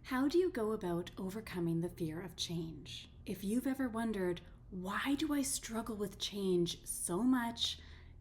How do you go about overcoming the fear of change? If you've ever wondered, why do I struggle with change so much?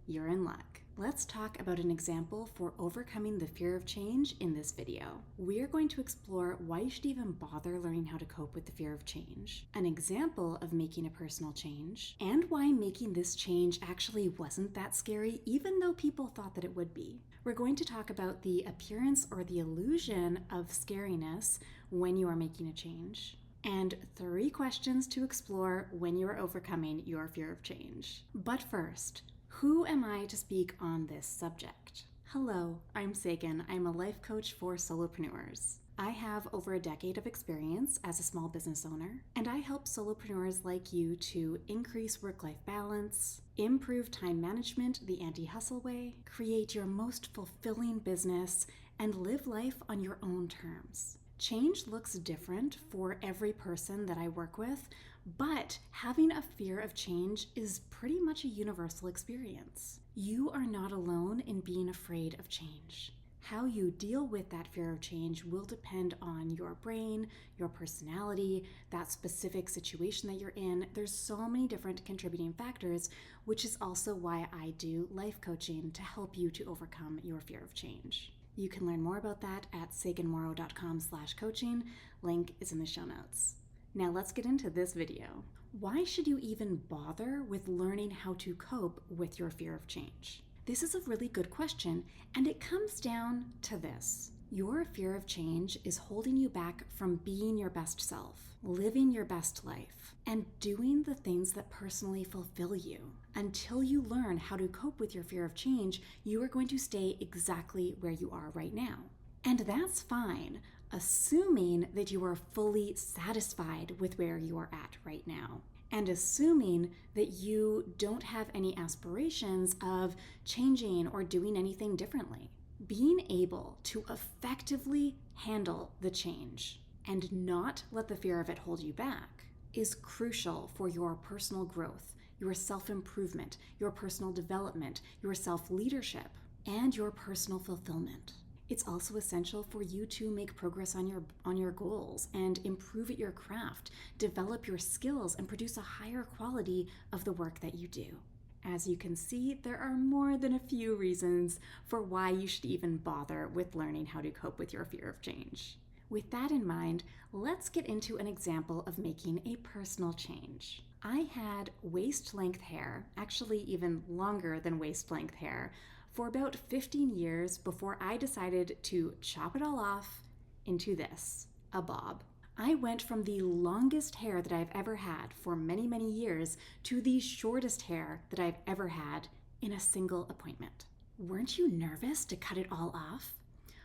You're in luck. Let's talk about an example for overcoming the fear of change in this video. We're going to explore why you should even bother learning how to cope with the fear of change, an example of making a personal change, and why making this change actually wasn't that scary, even though people thought that it would be. We're going to talk about the appearance or the illusion of scariness when you are making a change, and 3 questions to explore when you are overcoming your fear of change. But first, who am I to speak on this subject? Hello, I'm Sagan. I'm a life coach for solopreneurs. I have over a decade of experience as a small business owner, and I help solopreneurs like you to increase work-life balance, improve time management the anti-hustle way, create your most fulfilling business, and live life on your own terms. Change looks different for every person that I work with, but having a fear of change is pretty much a universal experience. You are not alone in being afraid of change. How you deal with that fear of change will depend on your brain, your personality, that specific situation that you're in. There's so many different contributing factors, which is also why I do life coaching to help you to overcome your fear of change. You can learn more about that at saganmorrow.com/coaching. Link is in the show notes. Now let's get into this video. Why should you even bother with learning how to cope with your fear of change? This is a really good question, and it comes down to this. Your fear of change is holding you back from being your best self, living your best life, and doing the things that personally fulfill you. Until you learn how to cope with your fear of change, you are going to stay exactly where you are right now. And that's fine, assuming that you are fully satisfied with where you are at right now, and assuming that you don't have any aspirations of changing or doing anything differently. Being able to effectively handle the change and not let the fear of it hold you back is crucial for your personal growth, your self-improvement, your personal development, your self-leadership, and your personal fulfillment. It's also essential for you to make progress on your goals and improve at your craft, develop your skills, and produce a higher quality of the work that you do. As you can see, there are more than a few reasons for why you should even bother with learning how to cope with your fear of change. With that in mind, let's get into an example of making a personal change. I had waist-length hair, actually even longer than waist-length hair, for about 15 years before I decided to chop it all off into this, a bob. I went from the longest hair that I've ever had for many, many years to the shortest hair that I've ever had in a single appointment. Weren't you nervous to cut it all off?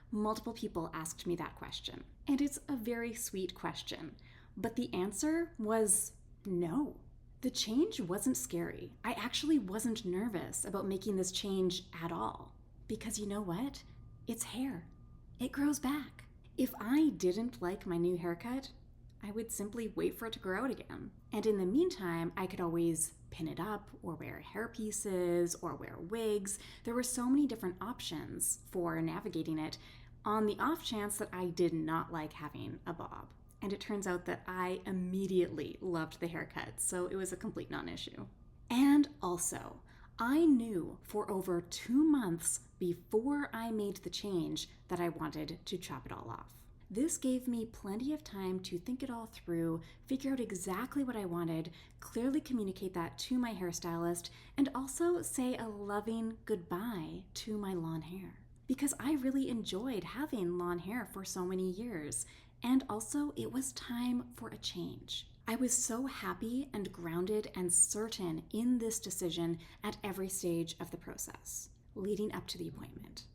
Multiple people asked me that question, and it's a very sweet question, but the answer was no. The change wasn't scary. I actually wasn't nervous about making this change at all, because you know what? It's hair. It grows back. If I didn't like my new haircut, I would simply wait for it to grow out again. And in the meantime, I could always pin it up or wear hair pieces or wear wigs. There were so many different options for navigating it on the off chance that I did not like having a bob. And it turns out that I immediately loved the haircut, so it was a complete non-issue. And also, I knew for over 2 months before I made the change that I wanted to chop it all off. This gave me plenty of time to think it all through, figure out exactly what I wanted, clearly communicate that to my hairstylist, and also say a loving goodbye to my long hair. Because I really enjoyed having long hair for so many years, and also it was time for a change. I was so happy and grounded and certain in this decision at every stage of the process, leading up to the appointment,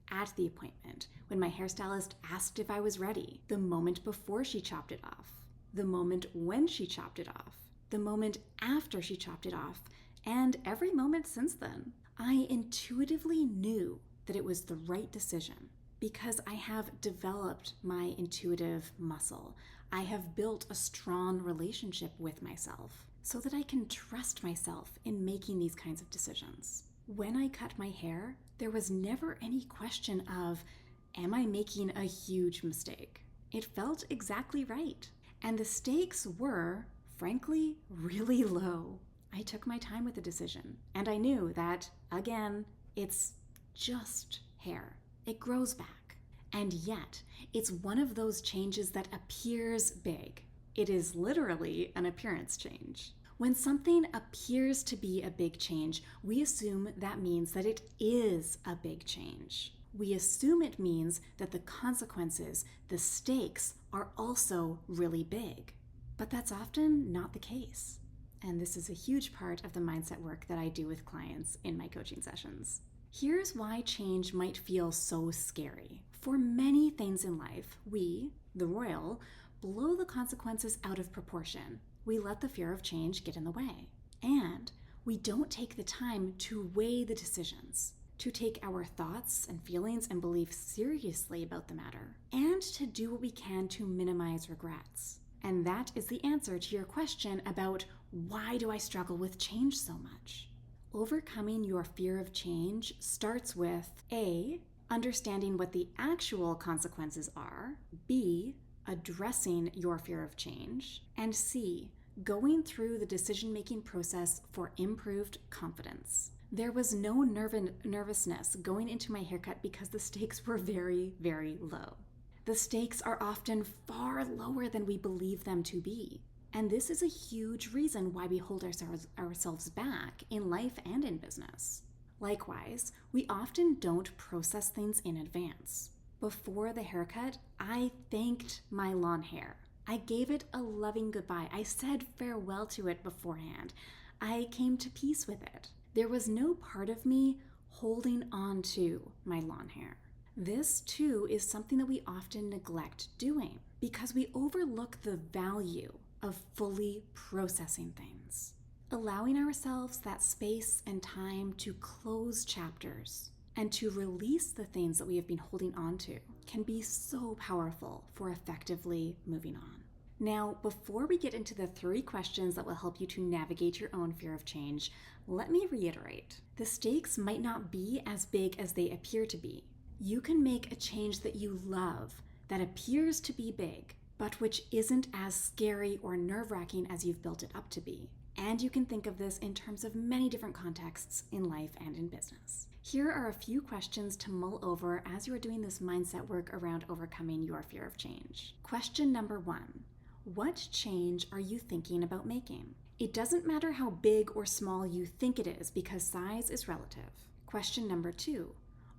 at the appointment, when my hairstylist asked if I was ready, the moment before she chopped it off, the moment when she chopped it off, the moment after she chopped it off, and every moment since then. I intuitively knew that it was the right decision because I have developed my intuitive muscle. I have built a strong relationship with myself so that I can trust myself in making these kinds of decisions. When I cut my hair, there was never any question of, am I making a huge mistake? It felt exactly right. And the stakes were, frankly, really low. I took my time with the decision, and I knew that, again, it's just hair. It grows back. And yet, it's one of those changes that appears big. It is literally an appearance change. When something appears to be a big change, we assume that means that it is a big change. We assume it means that the consequences, the stakes, are also really big. But that's often not the case. And this is a huge part of the mindset work that I do with clients in my coaching sessions. Here's why change might feel so scary. For many things in life, we, the royal, blow the consequences out of proportion. We let the fear of change get in the way. And we don't take the time to weigh the decisions, to take our thoughts and feelings and beliefs seriously about the matter, and to do what we can to minimize regrets. And that is the answer to your question about why do I struggle with change so much? Overcoming your fear of change starts with A, understanding what the actual consequences are, B, addressing your fear of change, and C, going through the decision-making process for improved confidence. There was no nervousness going into my haircut because the stakes were very, very low. The stakes are often far lower than we believe them to be. And this is a huge reason why we hold ourselves back in life and in business. Likewise, we often don't process things in advance. Before the haircut, I thanked my lawn hair. I gave it a loving goodbye. I said farewell to it beforehand. I came to peace with it. There was no part of me holding on to my lawn hair. This, too, is something that we often neglect doing because we overlook the value of fully processing things. Allowing ourselves that space and time to close chapters and to release the things that we have been holding on to can be so powerful for effectively moving on. Now, before we get into the 3 questions that will help you to navigate your own fear of change, let me reiterate. The stakes might not be as big as they appear to be. You can make a change that you love, that appears to be big, but which isn't as scary or nerve-wracking as you've built it up to be. And you can think of this in terms of many different contexts in life and in business. Here are a few questions to mull over as you are doing this mindset work around overcoming your fear of change. Question number 1. What change are you thinking about making? It doesn't matter how big or small you think it is because size is relative. Question number 2.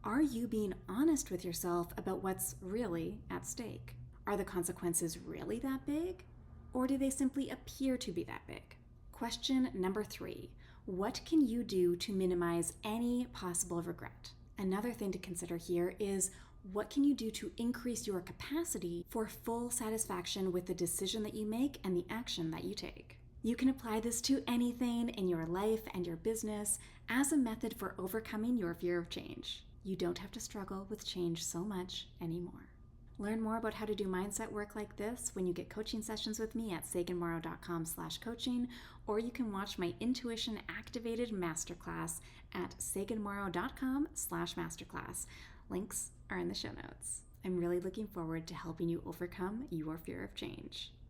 Are you being honest with yourself about what's really at stake? Are the consequences really that big? Or do they simply appear to be that big? Question number 3. What can you do to minimize any possible regret? Another thing to consider here is what can you do to increase your capacity for full satisfaction with the decision that you make and the action that you take? You can apply this to anything in your life and your business as a method for overcoming your fear of change. You don't have to struggle with change so much anymore. Learn more about how to do mindset work like this when you get coaching sessions with me at saganmorrow.com/coaching, or you can watch my Intuition Activated Masterclass at saganmorrow.com/masterclass. Links are in the show notes. I'm really looking forward to helping you overcome your fear of change.